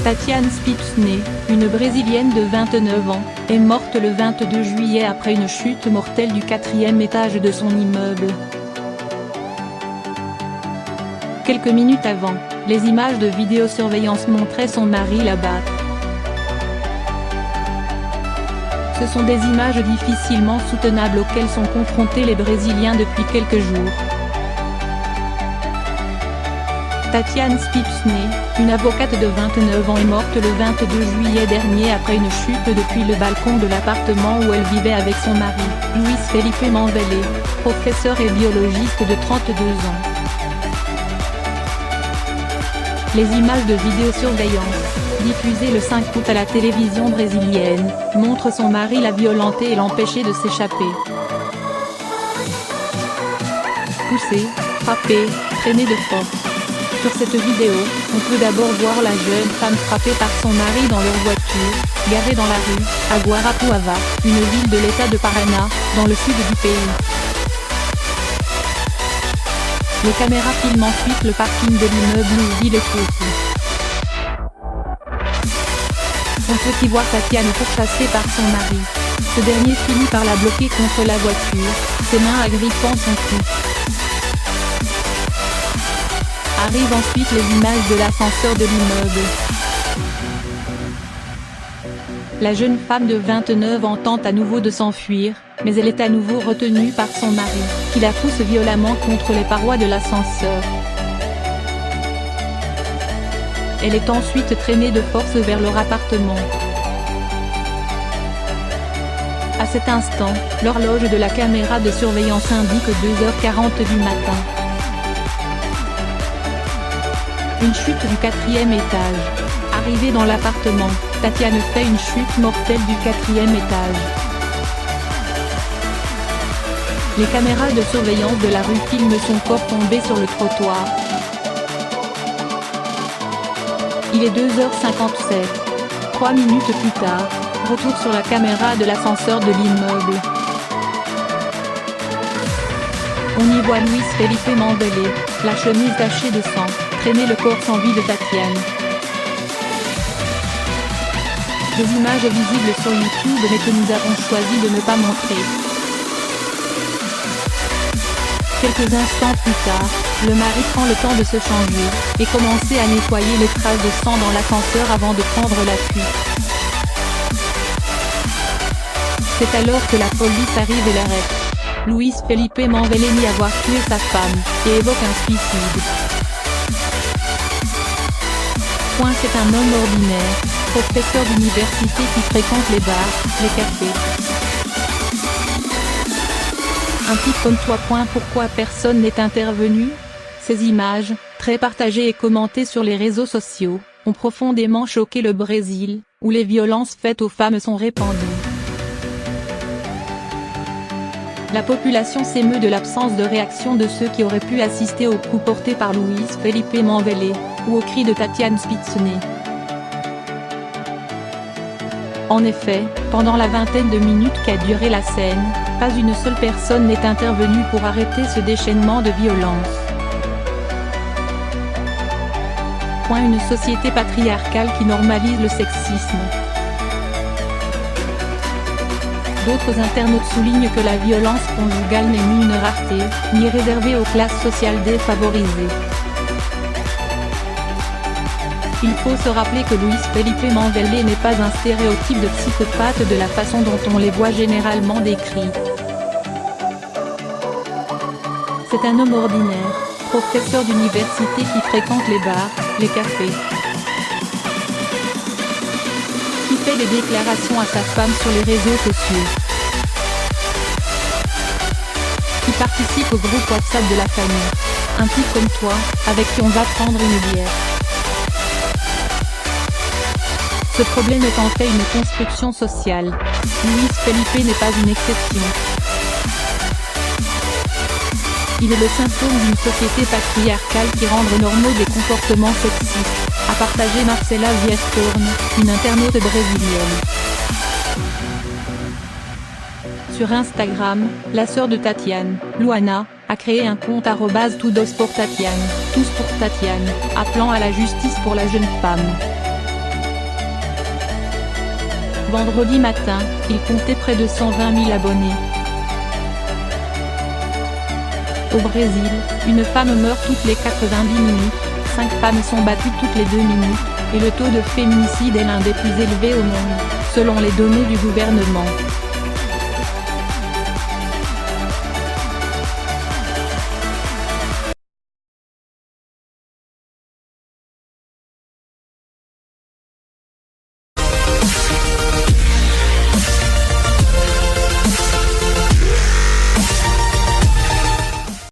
Tatiane Spitzney, une Brésilienne de 29 ans, est morte le 22 juillet après une chute mortelle du 4e étage de son immeuble. Quelques minutes avant, les images de vidéosurveillance montraient son mari la battre. Ce sont des images difficilement soutenables auxquelles sont confrontés les Brésiliens depuis quelques jours. Tatiane Spitzney, une avocate de 29 ans est morte le 22 juillet dernier après une chute depuis le balcon de l'appartement où elle vivait avec son mari, Luis Felipe Manvelli, professeur et biologiste de 32 ans. Les images de vidéosurveillance, diffusées le 5 août à la télévision brésilienne, montrent son mari la violenter et l'empêcher de s'échapper. Poussé, frappé, traîné de force. Sur cette vidéo, on peut d'abord voir la jeune femme frappée par son mari dans leur voiture, garée dans la rue, à Guarapuava, une ville de l'état de Paraná, dans le sud du pays. Les caméras filment ensuite le parking de l'immeuble où vit le couple. On peut y voir Tatiane pourchassée par son mari. Ce dernier finit par la bloquer contre la voiture, ses mains agrippant son cou. Arrivent ensuite les images de l'ascenseur de l'immeuble. La jeune femme de 29 ans tente à nouveau de s'enfuir, mais elle est à nouveau retenue par son mari, qui la pousse violemment contre les parois de l'ascenseur. Elle est ensuite traînée de force vers leur appartement. À cet instant, l'horloge de la caméra de surveillance indique 2h40 du matin. Une chute du 4e étage. Arrivée dans l'appartement, Tatiane fait une chute mortelle du 4e étage. Les caméras de surveillance de la rue filment son corps tombé sur le trottoir. Il est 2h57. 3 minutes plus tard, retour sur la caméra de l'ascenseur de l'immeuble. On y voit Luis Felipe Manvelli, la chemise tachée de sang, traîner le corps sans vie de Tatiane. Des images visibles sur YouTube mais que nous avons choisi de ne pas montrer. Quelques instants plus tard, le mari prend le temps de se changer, et commencer à nettoyer les traces de sang dans l'ascenseur avant de prendre la fuite. C'est alors que la police arrive et l'arrête. Luis Felipe Manvelli nie avoir tué sa femme, et évoque un suicide. C'est un homme ordinaire, professeur d'université qui fréquente les bars, les cafés. Un type comme toi. Pourquoi personne n'est intervenu? Ces images, très partagées et commentées sur les réseaux sociaux, ont profondément choqué le Brésil, où les violences faites aux femmes sont répandues. La population s'émeut de l'absence de réaction de ceux qui auraient pu assister aux coups portés par Luis Felipe Manvelli, ou aux cris de Tatiane Spitzney. En effet, pendant la vingtaine de minutes qu'a duré la scène, pas une seule personne n'est intervenue pour arrêter ce déchaînement de violence. Une société patriarcale qui normalise le sexisme. D'autres internautes soulignent que la violence conjugale n'est ni une rareté, ni réservée aux classes sociales défavorisées. Il faut se rappeler que Luis Felipe Manvelli n'est pas un stéréotype de psychopathe de la façon dont on les voit généralement décrits. C'est un homme ordinaire, professeur d'université qui fréquente les bars, les cafés. Qui fait des déclarations à sa femme sur les réseaux sociaux. Qui participe au groupe WhatsApp de la famille. Un type comme toi, avec qui on va prendre une bière. Ce problème est en fait une construction sociale. Luis Felipe n'est pas une exception. Il est le symptôme d'une société patriarcale qui rend normaux des comportements sexistes, a partagé Marcela Viestorn, une internaute brésilienne. Sur Instagram, la sœur de Tatiane, Luana, a créé un compte @todos por Tatiane, tous pour Tatiane, appelant à la justice pour la jeune femme. Vendredi matin, il comptait près de 120 000 abonnés. Au Brésil, une femme meurt toutes les 90 minutes, 5 femmes sont battues toutes les 2 minutes, et le taux de féminicide est l'un des plus élevés au monde, selon les données du gouvernement.